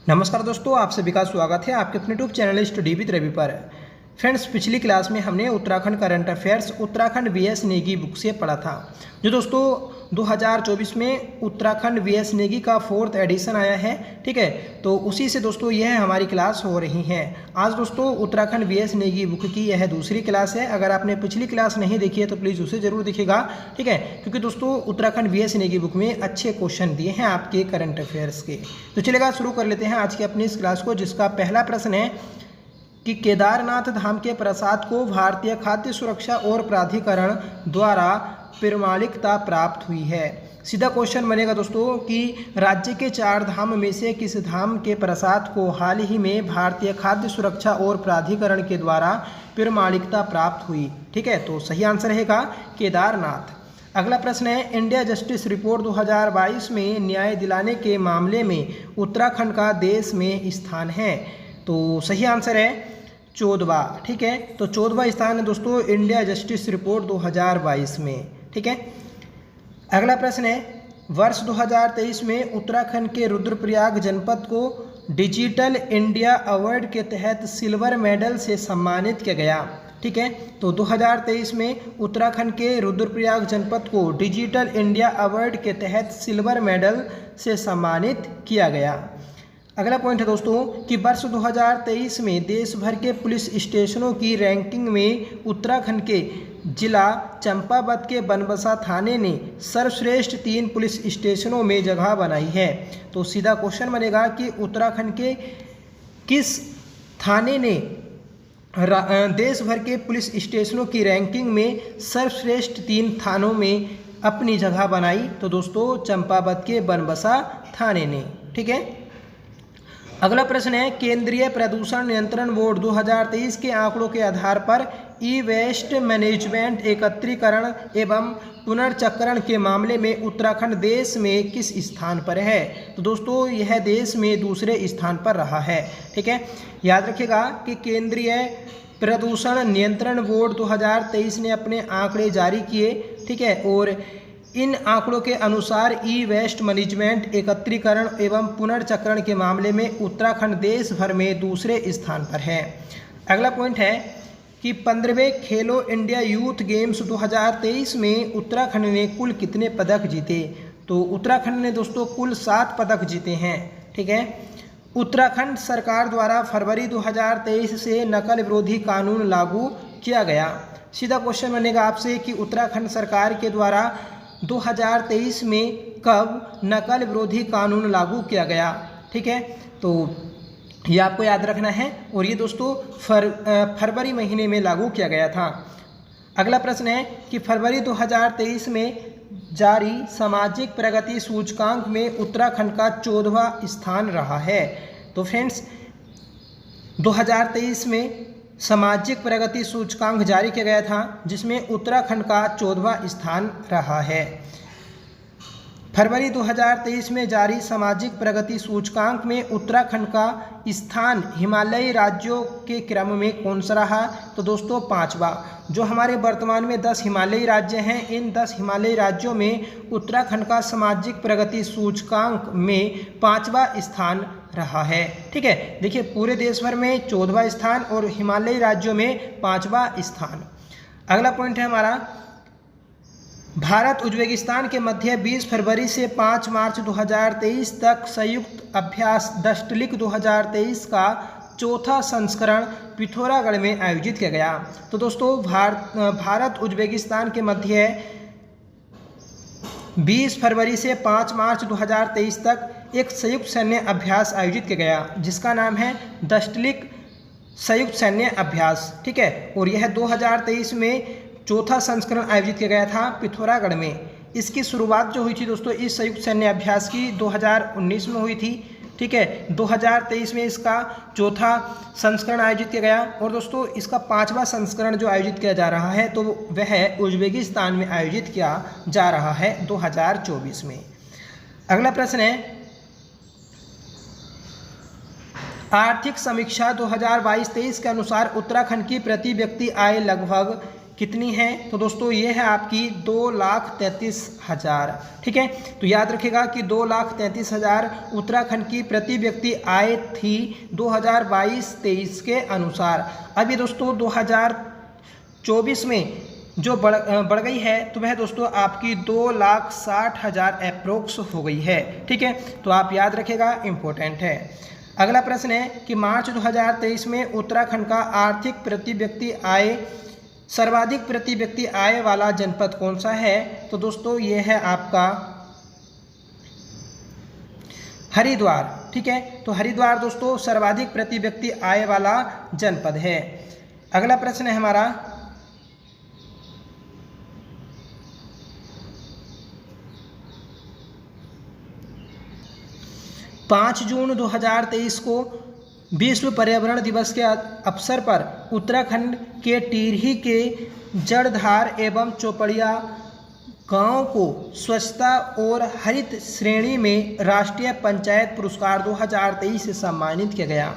नमस्कार दोस्तों, आप सभी का स्वागत है आपके अपने YouTube channel study with Ravi पर। फ्रेंड्स, पिछली क्लास में हमने Uttarakhand current affairs Uttarakhand VS Negi book से पढ़ा था। जो दोस्तों 2024 में उत्तराखंड वीएस नेगी का 4th एडिशन आया है, ठीक है। तो उसी से दोस्तों यह हमारी क्लास हो रही है। आज दोस्तों उत्तराखंड वीएस नेगी बुक की यह दूसरी क्लास है। अगर आपने पिछली क्लास नहीं देखी है तो प्लीज़ उसे जरूर देखिएगा, ठीक है, क्योंकि दोस्तों उत्तराखंड वीएस नेगी बुक में अच्छे क्वेश्चन दिए हैं आपके करंट अफेयर्स के। तो चलिएगा शुरू कर लेते हैं आज की अपनी इस क्लास को, जिसका पहला प्रश्न है कि केदारनाथ धाम के प्रसाद को भारतीय खाद्य सुरक्षा और प्राधिकरण द्वारा प्रमाणिकता प्राप्त हुई है। सीधा क्वेश्चन बनेगा दोस्तों कि राज्य के 4 धाम में से किस धाम के प्रसाद को हाल ही में भारतीय खाद्य सुरक्षा और प्राधिकरण के द्वारा प्रमाणिकता प्राप्त हुई, ठीक है। तो सही आंसर रहेगा केदारनाथ। अगला प्रश्न है, इंडिया जस्टिस रिपोर्ट 2022 में न्याय दिलाने के मामले में उत्तराखंड का देश में स्थान है। तो सही आंसर है 14वां, ठीक है। तो 14वां स्थान है दोस्तों इंडिया जस्टिस रिपोर्ट 2022 में, ठीक है। अगला प्रश्न है, वर्ष 2023 में उत्तराखंड के रुद्रप्रयाग जनपद को डिजिटल इंडिया अवार्ड के तहत सिल्वर मेडल से सम्मानित किया गया, ठीक है। तो 2023 में उत्तराखंड के रुद्रप्रयाग जनपद को डिजिटल इंडिया अवार्ड के तहत सिल्वर मेडल से सम्मानित किया गया। अगला पॉइंट है दोस्तों कि वर्ष 2023 में देश भर के पुलिस स्टेशनों की रैंकिंग में उत्तराखंड के जिला चंपावत के बनबसा थाने ने सर्वश्रेष्ठ 3 पुलिस स्टेशनों में जगह बनाई है। तो सीधा क्वेश्चन बनेगा कि उत्तराखंड के किस थाने ने देश भर के पुलिस स्टेशनों की रैंकिंग में सर्वश्रेष्ठ 3 थानों में अपनी जगह बनाई। तो दोस्तों चंपावत के बनबसा थाने ने, ठीक है। अगला प्रश्न है, केंद्रीय प्रदूषण नियंत्रण बोर्ड 2023 के आंकड़ों के आधार पर ई वेस्ट मैनेजमेंट एकत्रीकरण एवं पुनर्चक्रण के मामले में उत्तराखंड देश में किस स्थान पर है। तो दोस्तों यह देश में दूसरे स्थान पर रहा है, ठीक है। याद रखिएगा कि केंद्रीय प्रदूषण नियंत्रण बोर्ड 2023 ने अपने आंकड़े जारी किए, ठीक है, और इन आंकड़ों के अनुसार ई वेस्ट मैनेजमेंट एकत्रीकरण एवं पुनर्चक्रण के मामले में उत्तराखंड देश भर में दूसरे स्थान पर है। अगला पॉइंट है कि 15वें खेलो इंडिया यूथ गेम्स 2023 में उत्तराखंड ने कुल कितने पदक जीते। तो उत्तराखंड ने दोस्तों कुल 7 पदक जीते हैं, ठीक है। उत्तराखंड सरकार द्वारा फरवरी 2023 से नकल विरोधी कानून लागू किया गया। सीधा क्वेश्चन बनेगा आपसे कि उत्तराखंड सरकार के द्वारा 2023 में कब नकल विरोधी कानून लागू किया गया, ठीक है। तो ये आपको याद रखना है, और ये दोस्तों फरवरी महीने में लागू किया गया था। अगला प्रश्न है कि फरवरी 2023 में जारी सामाजिक प्रगति सूचकांक में उत्तराखंड का 14वां स्थान रहा है। तो फ्रेंड्स 2023 में सामाजिक प्रगति सूचकांक जारी किया गया था, जिसमें उत्तराखंड का 14वां स्थान रहा है। फरवरी 2023 में जारी सामाजिक प्रगति सूचकांक में उत्तराखंड का स्थान हिमालयी राज्यों के क्रम में कौन सा रहा। तो दोस्तों 5वां। जो हमारे वर्तमान में 10 हिमालयी राज्य हैं, इन 10 हिमालयी राज्यों में उत्तराखंड का सामाजिक प्रगति सूचकांक में 5वां स्थान रहा है, ठीक है। देखिए पूरे देश भर में 14वां स्थान और हिमालयी राज्यों में 5वां स्थान। अगला पॉइंट है हमारा, भारत उज्बेकिस्तान के मध्य 20 फरवरी से 5 मार्च 2023 तक संयुक्त अभ्यास दष्टलिक 2023 का 4था संस्करण पिथौरागढ़ में आयोजित किया गया। तो दोस्तों भारत उज्बेकिस्तान के मध्य 20 फरवरी से 5 मार्च 2023 तक एक संयुक्त सैन्य अभ्यास आयोजित किया गया, जिसका नाम है दष्टलिक संयुक्त सैन्य अभ्यास, ठीक है। और यह 2023 में 4था संस्करण आयोजित किया गया था पिथौरागढ़ में। इसकी शुरुआत जो हुई थी दोस्तों इस संयुक्त सैन्य अभ्यास की 2019 में हुई थी, ठीक है। 2023 में इसका 4था संस्करण आयोजित किया गया, और दोस्तों इसका 5वां संस्करण जो आयोजित किया जा रहा है तो वह उज्बेकिस्तान में आयोजित किया जा रहा है 2024 में। अगला प्रश्न है, आर्थिक समीक्षा 2022-23 के अनुसार उत्तराखंड की प्रति व्यक्ति आय लगभग कितनी है? तो दोस्तों ये है आपकी 2,33,000। ठीक है, तो याद रखिएगा कि 2,33,000 उत्तराखंड की प्रति व्यक्ति आय थी 2022-23 के अनुसार। अभी दोस्तों 2024 में जो बढ़ गई है तो वह दोस्तों आपकी 2,60,000 अप्रोक्स हो गई है। ठीक है, तो आप याद रखिएगा, इम्पोर्टेंट है। अगला प्रश्न है कि मार्च 2023 में उत्तराखंड का आर्थिक प्रति व्यक्ति आय सर्वाधिक प्रति व्यक्ति आय वाला जनपद कौन सा है? तो दोस्तों ये है आपका हरिद्वार। ठीक है, तो हरिद्वार दोस्तों सर्वाधिक प्रति व्यक्ति आय वाला जनपद है। अगला प्रश्न है हमारा 5 जून 2023 को विश्व पर्यावरण दिवस के अवसर पर उत्तराखंड के टिहरी के जड़धार एवं चौपड़िया गांव को स्वच्छता और हरित श्रेणी में राष्ट्रीय पंचायत पुरस्कार 2023 से सम्मानित किया गया।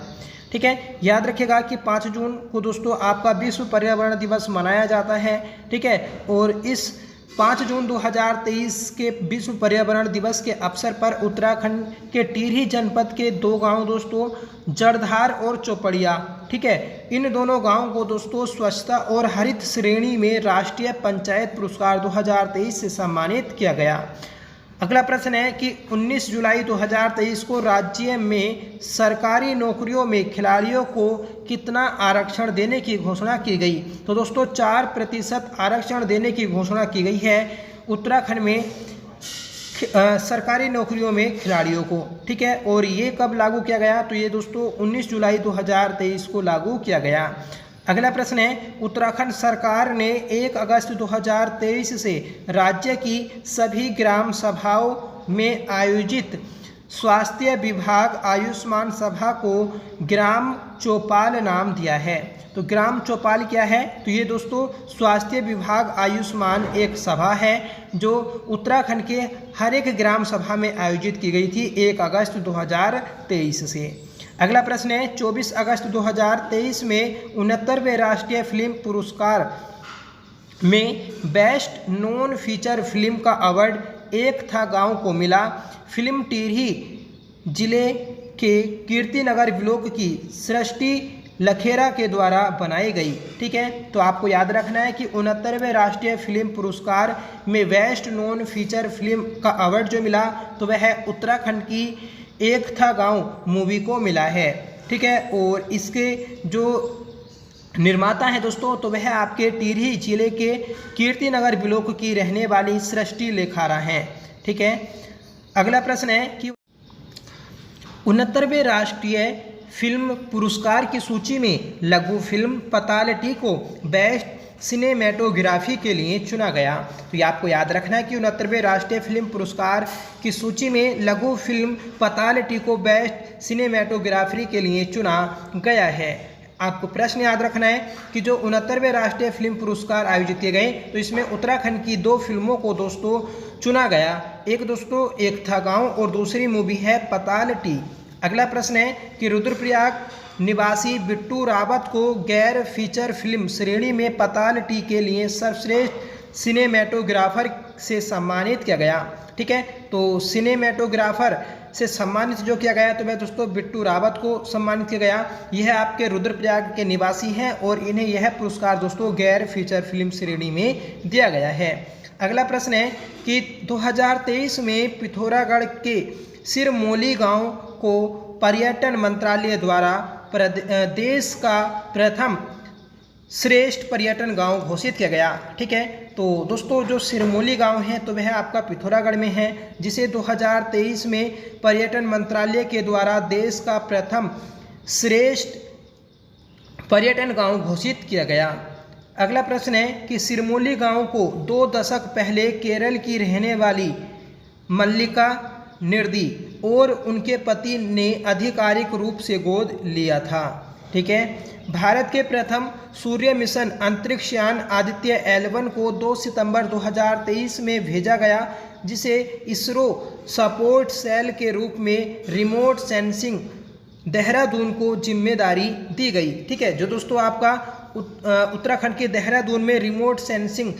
ठीक है, याद रखिएगा कि 5 जून को दोस्तों आपका विश्व पर्यावरण दिवस मनाया जाता है। ठीक है, और इस 5 जून 2023 के विश्व पर्यावरण दिवस के अवसर पर उत्तराखंड के टिहरी जनपद के 2 गांव दोस्तों जड़धार और चौपड़िया, ठीक है, इन दोनों गांवों को दोस्तों स्वच्छता और हरित श्रेणी में राष्ट्रीय पंचायत पुरस्कार 2023 से सम्मानित किया गया। अगला प्रश्न है कि 19 जुलाई 2023 को राज्य में सरकारी नौकरियों में खिलाड़ियों को कितना आरक्षण देने की घोषणा की गई? तो दोस्तों 4% आरक्षण देने की घोषणा की गई है उत्तराखंड में सरकारी नौकरियों में खिलाड़ियों को। ठीक है, और ये कब लागू किया गया? तो ये दोस्तों 19 जुलाई 2023 को लागू किया गया। अगला प्रश्न है उत्तराखंड सरकार ने 1 अगस्त 2023 से राज्य की सभी ग्राम सभाओं में आयोजित स्वास्थ्य विभाग आयुष्मान सभा को ग्राम चौपाल नाम दिया है। तो ग्राम चौपाल क्या है? तो ये दोस्तों स्वास्थ्य विभाग आयुष्मान एक सभा है जो उत्तराखंड के हर एक ग्राम सभा में आयोजित की गई थी 1 अगस्त 2023 से। अगला प्रश्न है 24 अगस्त 2023 में 69वें राष्ट्रीय फिल्म पुरस्कार में बेस्ट नॉन फीचर फिल्म का अवार्ड एक था गांव को मिला। फिल्म टिहरी जिले के कीर्तिनगर ब्लॉक की सृष्टि लखेरा के द्वारा बनाई गई। ठीक है, तो आपको याद रखना है कि 69वें राष्ट्रीय फिल्म पुरस्कार में बेस्ट नॉन फीचर फिल्म का अवार्ड जो मिला तो वह है उत्तराखंड की एक था गांव मूवी को मिला है। ठीक है, और इसके जो निर्माता है दोस्तों तो वह आपके टिहरी जिले के कीर्तिनगर ब्लॉक की रहने वाली सृष्टि लेखारा हैं। ठीक है, अगला प्रश्न है कि 69वें राष्ट्रीय फिल्म पुरस्कार की सूची में लघु फिल्म पतालटी को बेस्ट सिनेमेटोग्राफी के लिए चुना गया। तो ये आपको याद रखना है कि 69वें राष्ट्रीय फिल्म पुरस्कार की सूची में लघु फिल्म पतालटी को बेस्ट सिनेमेटोग्राफी के लिए चुना गया है। आपको प्रश्न याद रखना है कि जो 69वें राष्ट्रीय फिल्म पुरस्कार आयोजित किए गए तो इसमें उत्तराखंड की 2 फिल्मों को दोस्तों चुना गया। एक दोस्तों एक था गाँव और दूसरी मूवी है पतालटी। अगला प्रश्न है कि रुद्रप्रयाग निवासी बिट्टू रावत को गैर फीचर फिल्म श्रेणी में पतालटी के लिए सर्वश्रेष्ठ सिनेमेटोग्राफर से सम्मानित किया गया। ठीक है, तो सिनेमेटोग्राफर से सम्मानित जो किया गया तो वह दोस्तों बिट्टू रावत को सम्मानित किया गया। यह आपके रुद्रप्रयाग के निवासी हैं और इन्हें यह पुरस्कार दोस्तों गैर फीचर फिल्म श्रेणी में दिया गया है। अगला प्रश्न है कि 2023 में पिथौरागढ़ के सिरमौली गांव को पर्यटन मंत्रालय द्वारा देश का प्रथम श्रेष्ठ पर्यटन गांव घोषित किया गया। ठीक है, तो दोस्तों जो सिरमौली गांव है तो वह आपका पिथौरागढ़ में है जिसे 2023 में पर्यटन मंत्रालय के द्वारा देश का प्रथम श्रेष्ठ पर्यटन गांव घोषित किया गया। अगला प्रश्न है कि सिरमौली गांव को 2 दशक पहले केरल की रहने वाली मल्लिका निर्दी और उनके पति ने आधिकारिक रूप से गोद लिया था। ठीक है, भारत के प्रथम सूर्य मिशन अंतरिक्ष यान आदित्य L1 को 2 सितंबर 2023 में भेजा गया जिसे इसरो सपोर्ट सेल के रूप में रिमोट सेंसिंग देहरादून को जिम्मेदारी दी गई। ठीक है, जो दोस्तों आपका उत्तराखंड के देहरादून में रिमोट सेंसिंग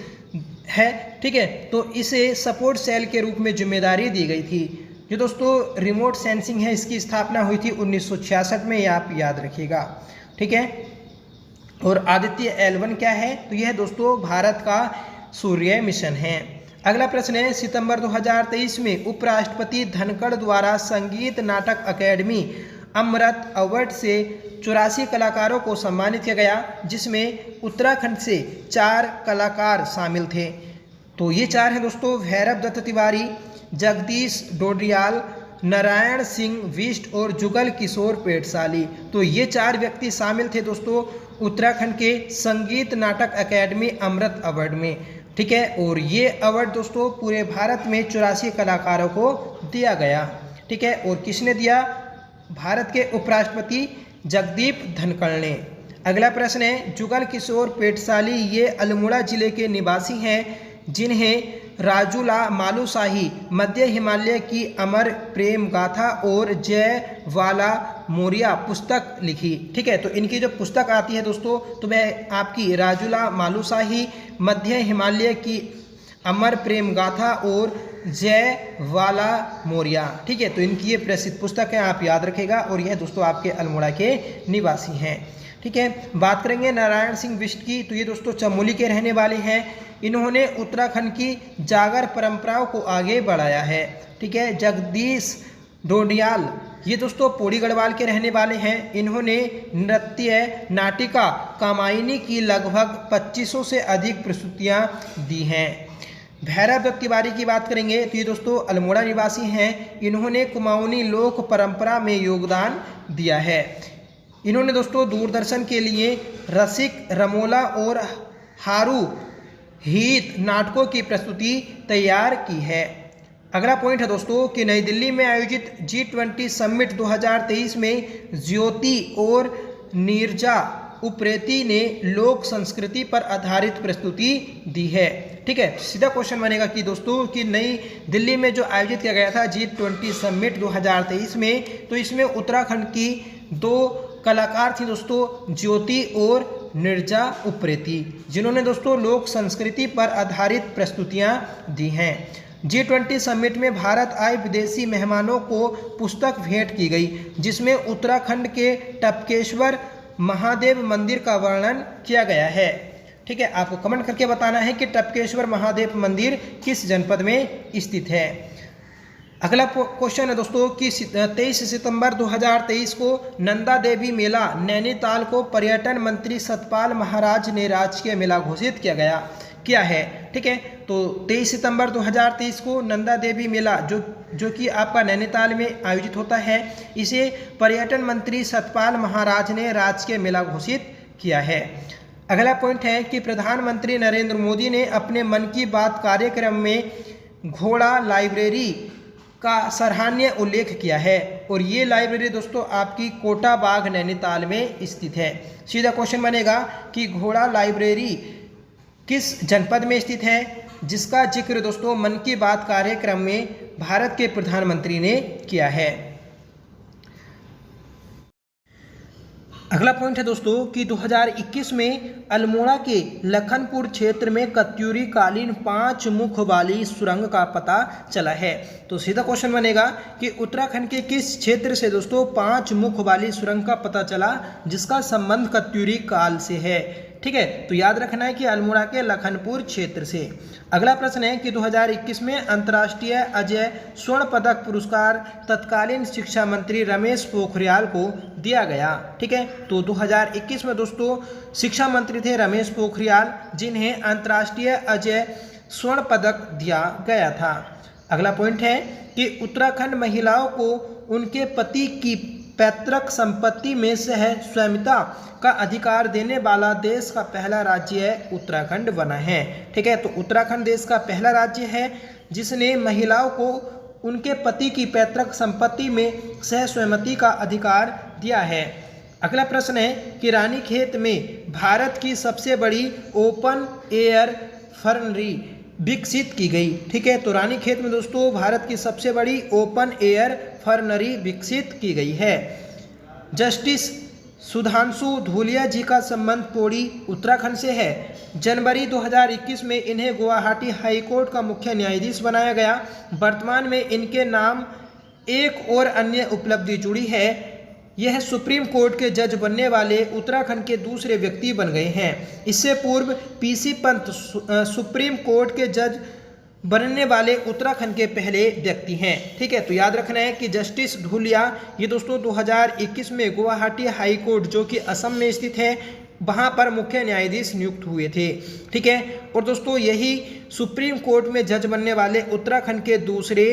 है, ठीक है, तो इसे सपोर्ट सेल के रूप में जिम्मेदारी दी गई थी। जो दोस्तों रिमोट सेंसिंग है, इसकी स्थापना हुई थी 1966 में, ये आप याद रखिएगा, ठीक है। और आदित्य L1 क्या है, तो यह दोस्तों भारत का सूर्य मिशन है। अगला प्रश्न है, सितंबर 2023 में उपराष्ट्रपति धनखड़ द्वारा संगीत नाटक अकेडमी अमृत अवार्ड से 84 कलाकारों को सम्मानित किया गया, जिसमें उत्तराखंड से 4 कलाकार शामिल थे। तो ये 4 हैं दोस्तों, भैरव दत्त तिवारी, जगदीश डोडियाल, नारायण सिंह बिष्ट और जुगल किशोर पेटसाली। तो ये 4 व्यक्ति शामिल थे दोस्तों उत्तराखंड के संगीत नाटक अकेडमी अमृत अवार्ड में, ठीक है। और ये अवार्ड दोस्तों पूरे भारत में 84 कलाकारों को दिया गया, ठीक है। और किसने दिया, भारत के उपराष्ट्रपति जगदीप धनखड़ ने। अगला प्रश्न है, जुगल किशोर पेटसाली ये अल्मोड़ा जिले के निवासी हैं, जिन्हें राजूला मालूशाही, मध्य हिमालय की अमर प्रेम गाथा और जयवाला मोरिया पुस्तक लिखी, ठीक है। तो इनकी जो पुस्तक आती है दोस्तों, तो वह आपकी राजूला मालूशाही, मध्य हिमालय की अमर प्रेम गाथा और जयवाला मोरिया, ठीक है। तो इनकी ये प्रसिद्ध पुस्तक है, आप याद रखेगा। और यह दोस्तों आपके अल्मोड़ा के निवासी हैं, ठीक है। बात करेंगे नारायण सिंह बिष्ट की, तो ये दोस्तों चमोली के रहने वाले हैं। इन्होंने उत्तराखंड की जागर परंपराओं को आगे बढ़ाया है, ठीक है। जगदीश डोडियाल ये दोस्तों पौड़ी गढ़वाल के रहने वाले हैं। इन्होंने नृत्य नाटिका कामायनी की लगभग 2500 से अधिक प्रस्तुतियां दी हैं। भैरव दत्त तिवारी की बात करेंगे, तो ये दोस्तों अल्मोड़ा निवासी हैं। इन्होंने कुमाऊनी लोक परंपरा में योगदान दिया है। इन्होंने दोस्तों दूरदर्शन के लिए रसिक, रमोला और हारू हीत नाटकों की प्रस्तुति तैयार की है। अगला पॉइंट है दोस्तों कि नई दिल्ली में आयोजित G20 समिट 2023 में ज्योति और नीरजा उप्रेती ने लोक संस्कृति पर आधारित प्रस्तुति दी है, ठीक है। सीधा क्वेश्चन बनेगा कि दोस्तों कि नई दिल्ली में जो आयोजित किया गया था G20 समिट 2023 में, तो इसमें उत्तराखंड की 2 कलाकार थी दोस्तों, ज्योति और नीरजा उप्रेती, जिन्होंने दोस्तों लोक संस्कृति पर आधारित प्रस्तुतियां दी हैं। G20 समिट में भारत आए विदेशी मेहमानों को पुस्तक भेंट की गई, जिसमें उत्तराखंड के टपकेश्वर महादेव मंदिर का वर्णन किया गया है, ठीक है। आपको कमेंट करके बताना है कि टपकेश्वर महादेव मंदिर किस जनपद में स्थित है। अगला क्वेश्चन है दोस्तों कि 23 सितंबर 2023 को नंदा देवी मेला नैनीताल को पर्यटन मंत्री सतपाल महाराज ने राजकीय मेला घोषित किया है, ठीक है। तो 23 सितंबर 2023 को नंदा देवी मेला जो कि आपका नैनीताल में आयोजित होता है, इसे पर्यटन मंत्री सतपाल महाराज ने राजकीय मेला घोषित किया है। अगला पॉइंट है कि प्रधानमंत्री नरेंद्र मोदी ने अपने मन की बात कार्यक्रम में घोड़ा लाइब्रेरी का सराहनीय उल्लेख किया है। और ये लाइब्रेरी दोस्तों आपकी कोटा बाग नैनीताल में स्थित है। सीधा क्वेश्चन बनेगा कि घोड़ा लाइब्रेरी किस जनपद में स्थित है, जिसका जिक्र दोस्तों मन की बात कार्यक्रम में भारत के प्रधानमंत्री ने किया है। अगला पॉइंट है दोस्तों कि 2021 में अल्मोड़ा के लखनपुर क्षेत्र में कत्यूरी कालीन 5 मुख वाली सुरंग का पता चला है। तो सीधा क्वेश्चन बनेगा कि उत्तराखंड के किस क्षेत्र से दोस्तों 5 मुख वाली सुरंग का पता चला, जिसका संबंध कत्यूरी काल से है, ठीक है। तो याद रखना है कि अल्मोड़ा के लखनपुर क्षेत्र से। अगला प्रश्न है कि 2021 में अंतर्राष्ट्रीय अजय स्वर्ण पदक पुरस्कार तत्कालीन शिक्षा मंत्री रमेश पोखरियाल को दिया गया, ठीक है। तो 2021 में दोस्तों शिक्षा मंत्री थे रमेश पोखरियाल, जिन्हें अंतर्राष्ट्रीय अजय स्वर्ण पदक दिया गया था। अगला पॉइंट है कि उत्तराखंड महिलाओं को उनके पति की पैतृक संपत्ति में सह स्वामित्व का अधिकार देने वाला देश का पहला राज्य उत्तराखंड बना है, ठीक है। तो उत्तराखंड देश का पहला राज्य है जिसने महिलाओं को उनके पति की पैतृक संपत्ति में सह स्वामित्व का अधिकार दिया है। अगला प्रश्न है कि रानीखेत में भारत की सबसे बड़ी ओपन एयर फर्नरी विकसित की गई, ठीक है। तो रानीखेत में दोस्तों भारत की सबसे बड़ी ओपन एयर फर्नरी विकसित की गई है। जस्टिस सुधांशु धूलिया जी का संबंध पौड़ी उत्तराखंड से है। जनवरी 2021 में इन्हें गुवाहाटी हाई कोर्ट का मुख्य न्यायाधीश बनाया गया। वर्तमान में इनके नाम एक और अन्य उपलब्धि जुड़ी है। यह सुप्रीम कोर्ट के जज बनने वाले उत्तराखंड के दूसरे व्यक्ति बन गए हैं। इससे पूर्व पीसी पंत सुप्रीम कोर्ट के जज बनने वाले उत्तराखंड के पहले व्यक्ति हैं। ठीक है, तो याद रखना है कि जस्टिस धूलिया ये दोस्तों 2021 में गुवाहाटी हाई कोर्ट जो कि असम में स्थित है वहाँ पर मुख्य न्यायाधीश नियुक्त हुए थे। ठीक है, और दोस्तों यही सुप्रीम कोर्ट में जज बनने वाले उत्तराखंड के दूसरे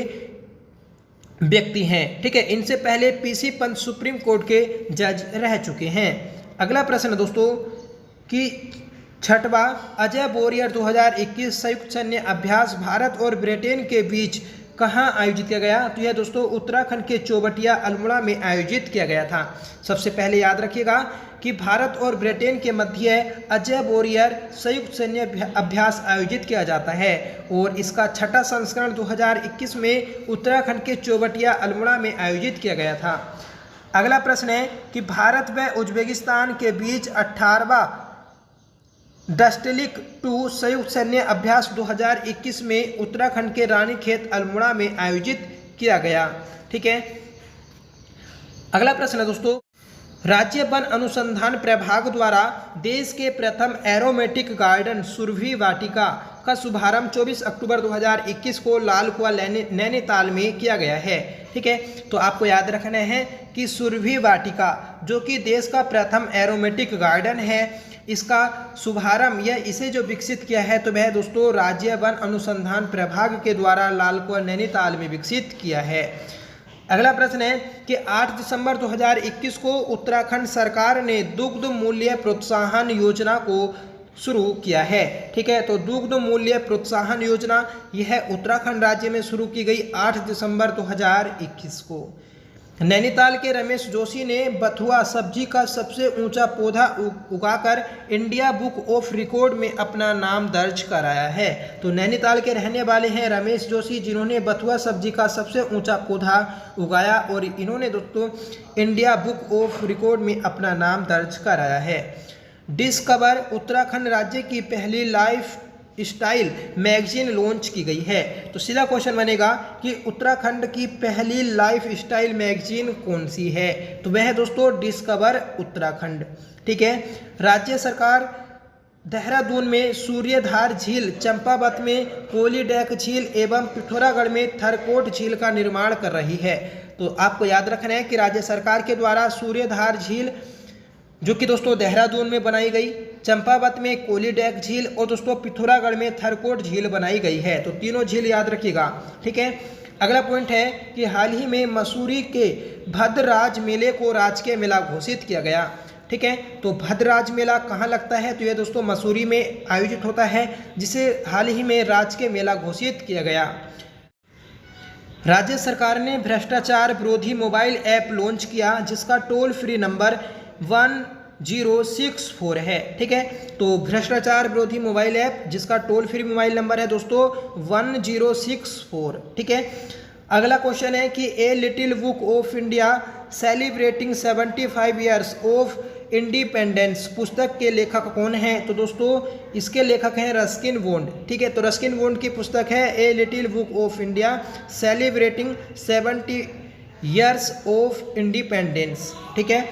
व्यक्ति हैं। ठीक है, इनसे पहले पीसी पंत सुप्रीम कोर्ट के जज रह चुके हैं। अगला प्रश्न दोस्तों कि छठवा अजय बोरियर 2021 संयुक्त सैन्य अभ्यास भारत और ब्रिटेन के बीच कहाँ आयोजित किया गया? तो यह दोस्तों उत्तराखंड के चौबटिया अल्मोड़ा में आयोजित किया गया था। सबसे पहले याद रखिएगा कि भारत और ब्रिटेन के मध्य अजय बोरियर संयुक्त सैन्य अभ्यास आयोजित किया जाता है और इसका छठा संस्करण 2021 में उत्तराखंड के चौबटिया अल्मोड़ा में आयोजित किया गया था। अगला प्रश्न है कि भारत व उज्बेकिस्तान के बीच 18वां डस्टेलिक 2 संयुक्त सैन्य अभ्यास 2021 में उत्तराखंड के रानीखेत अल्मोड़ा में आयोजित किया गया। ठीक है, अगला प्रश्न है दोस्तों राज्य वन अनुसंधान प्रभाग द्वारा देश के प्रथम एरोमेटिक गार्डन सुरभि वाटिका का शुभारंभ 24 अक्टूबर 2021 को लाल कुआं नैनीताल में किया गया है। ठीक है, तो आपको याद रखना है कि सुरभि वाटिका जो कि देश का प्रथम एरोमेटिक गार्डन है, इसका शुभारंभ या इसे जो विकसित किया है तो वह दोस्तों राज्य वन अनुसंधान प्रभाग के द्वारा लाल कुआं नैनीताल में विकसित किया है। अगला प्रश्न है कि 8 दिसंबर 2021 को उत्तराखंड सरकार ने दुग्ध मूल्य प्रोत्साहन योजना को शुरू किया है। ठीक है, तो दुग्ध मूल्य प्रोत्साहन योजना यह उत्तराखंड राज्य में शुरू की गई 8 दिसंबर 2021 को। नैनीताल के रमेश जोशी ने बथुआ सब्जी का सबसे ऊंचा पौधा उगाकर इंडिया बुक ऑफ रिकॉर्ड में अपना नाम दर्ज कराया है। तो नैनीताल के रहने वाले हैं रमेश जोशी जिन्होंने बथुआ सब्जी का सबसे ऊंचा पौधा उगाया और इन्होंने दोस्तों इंडिया बुक ऑफ रिकॉर्ड में अपना नाम दर्ज कराया है। डिस्कवर उत्तराखंड राज्य की पहली लाइफ स्टाइल मैगजीन लॉन्च की गई है। तो सीधा क्वेश्चन बनेगा कि उत्तराखंड की पहली लाइफ स्टाइल मैगजीन कौन सी है? तो वह है दोस्तों डिस्कवर उत्तराखंड। ठीक है, राज्य सरकार देहरादून में सूर्यधार झील, चंपावत में कोलीडैक झील एवं पिथौरागढ़ में थरकोट झील का निर्माण कर रही है। तो आपको याद रखना है कि राज्य सरकार के द्वारा सूर्यधार झील जो कि दोस्तों देहरादून में बनाई गई, चंपावत में कोलीडैक झील और दोस्तों पिथौरागढ़ में थरकोट झील बनाई गई है। तो तीनों झील याद रखिएगा। ठीक है, अगला पॉइंट है कि हाल ही में मसूरी के भद्रराज मेले को राजकीय मेला घोषित किया गया। ठीक है, तो भद्रराज मेला कहाँ लगता है? तो यह दोस्तों मसूरी में आयोजित होता है जिसे हाल ही में राजकीय मेला घोषित किया गया। राज्य सरकार ने भ्रष्टाचार विरोधी मोबाइल ऐप लॉन्च किया जिसका टोल फ्री नंबर 1064 है। ठीक है, तो भ्रष्टाचार विरोधी मोबाइल ऐप जिसका टोल फ्री मोबाइल नंबर है दोस्तों 1064। ठीक है, अगला क्वेश्चन है कि a little book of India celebrating 75 years of independence पुस्तक के लेखक कौन हैं? तो दोस्तों इसके लेखक हैं रस्किन बॉन्ड। ठीक है, तो रस्किन बॉन्ड की पुस्तक है a little book of India celebrating 70 years of independence. ठीक है,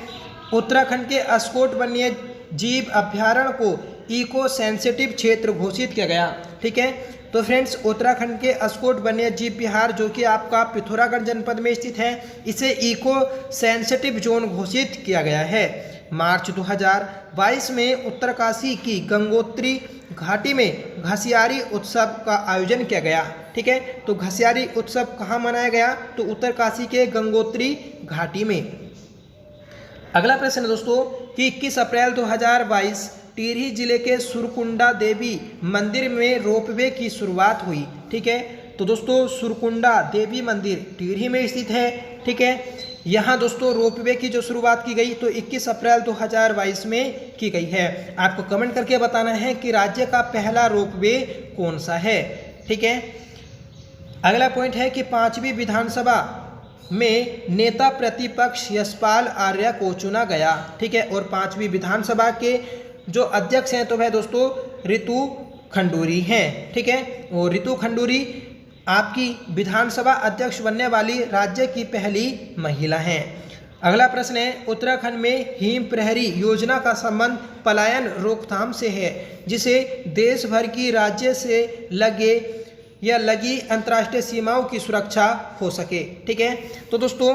उत्तराखंड के अस्कोट वन्य जीव अभ्यारण्य को इको सेंसिटिव क्षेत्र घोषित किया गया। ठीक है, तो फ्रेंड्स उत्तराखंड के अस्कोट वन्य जीव विहार जो कि आपका पिथौरागढ़ जनपद में स्थित है इसे इको सेंसिटिव जोन घोषित किया गया है। मार्च 2022 में उत्तरकाशी की गंगोत्री घाटी में घसियारी उत्सव का आयोजन किया गया। ठीक है, तो घसियारी उत्सव कहाँ मनाया गया? तो उत्तरकाशी के गंगोत्री घाटी में। अगला प्रश्न है दोस्तों कि 21 अप्रैल 2022 टिहरी जिले के सुरकुंडा देवी मंदिर में रोपवे की शुरुआत हुई। ठीक है, तो दोस्तों सुरकुंडा देवी मंदिर टिहरी में स्थित है। ठीक है, यहाँ दोस्तों रोपवे की जो शुरुआत की गई तो 21 अप्रैल 2022 में की गई है। आपको कमेंट करके बताना है कि राज्य का पहला रोपवे कौन सा है। ठीक है, अगला पॉइंट है कि 5वीं विधानसभा में नेता प्रतिपक्ष यशपाल आर्य को चुना गया। ठीक है, और 5वीं विधानसभा के जो अध्यक्ष हैं तो वह दोस्तों रितु खंडूरी हैं। ठीक है, और रितु खंडूरी आपकी विधानसभा अध्यक्ष बनने वाली राज्य की पहली महिला हैं। अगला प्रश्न है, उत्तराखंड में हिम प्रहरी योजना का संबंध पलायन रोकथाम से है, जिसे देश भर की राज्य से लगी अंतर्राष्ट्रीय सीमाओं की सुरक्षा हो सके। ठीक है, तो दोस्तों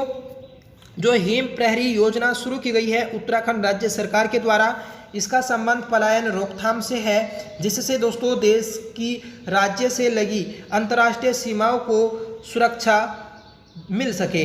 जो हिम प्रहरी योजना शुरू की गई है उत्तराखंड राज्य सरकार के द्वारा, इसका संबंध पलायन रोकथाम से है, जिससे दोस्तों देश की राज्य से लगी अंतर्राष्ट्रीय सीमाओं को सुरक्षा मिल सके।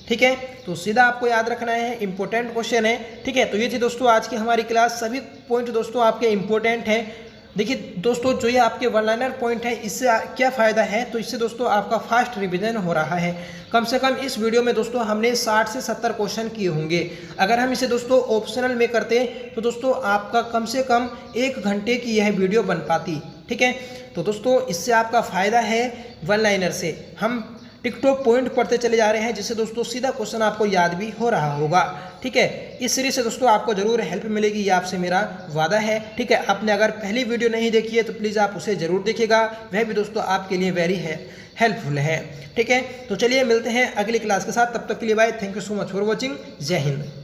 ठीक है, तो सीधा आपको याद रखना है, इंपॉर्टेंट क्वेश्चन है। ठीक है, तो ये थी दोस्तों आज की हमारी क्लास। सभी पॉइंट दोस्तों आपके इंपॉर्टेंट हैं। देखिए दोस्तों, जो ये आपके वन लाइनर पॉइंट है, इससे क्या फ़ायदा है, तो इससे दोस्तों आपका फास्ट रिवीजन हो रहा है। कम से कम इस वीडियो में दोस्तों हमने 60 से 70 क्वेश्चन किए होंगे। अगर हम इसे दोस्तों ऑप्शनल में करते तो दोस्तों आपका कम से कम 1 घंटे की यह वीडियो बन पाती। ठीक है, तो दोस्तों इससे आपका फ़ायदा है वन लाइनर से। हम टिकटॉक पॉइंट पढ़ते चले जा रहे हैं, जिससे दोस्तों सीधा क्वेश्चन आपको याद भी हो रहा होगा। ठीक है, इस सीरीज से दोस्तों आपको जरूर हेल्प मिलेगी, ये आपसे मेरा वादा है। ठीक है, आपने अगर पहली वीडियो नहीं देखी है तो प्लीज़ आप उसे ज़रूर देखिएगा, वह भी दोस्तों आपके लिए वेरी हेल्पफुल है। ठीक है, तो चलिए मिलते हैं अगली क्लास के साथ, तब तक के लिए bye. Thank you so much for watching. जय हिंद।